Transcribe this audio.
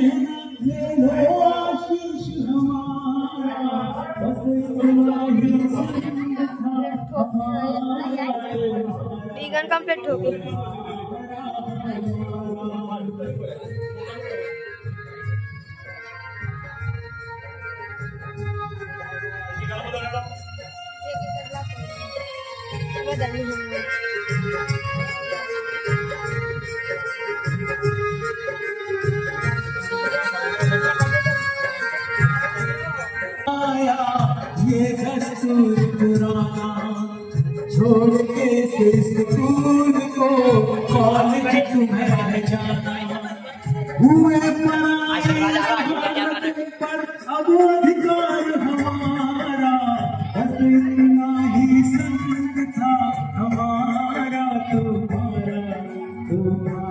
ले लो आशीष हमारा, बस इतना ही संग था हमारा। वीगन कंप्लीट हो गई। आया ये दस्तूर पुराना, छोड़ के फिर स्कूल को कॉलेज तुम्हें जाना, हुए पर अब अधिकार हमारा, बस इतना ही संग था हमारा तुम्हारा तुम्हारा।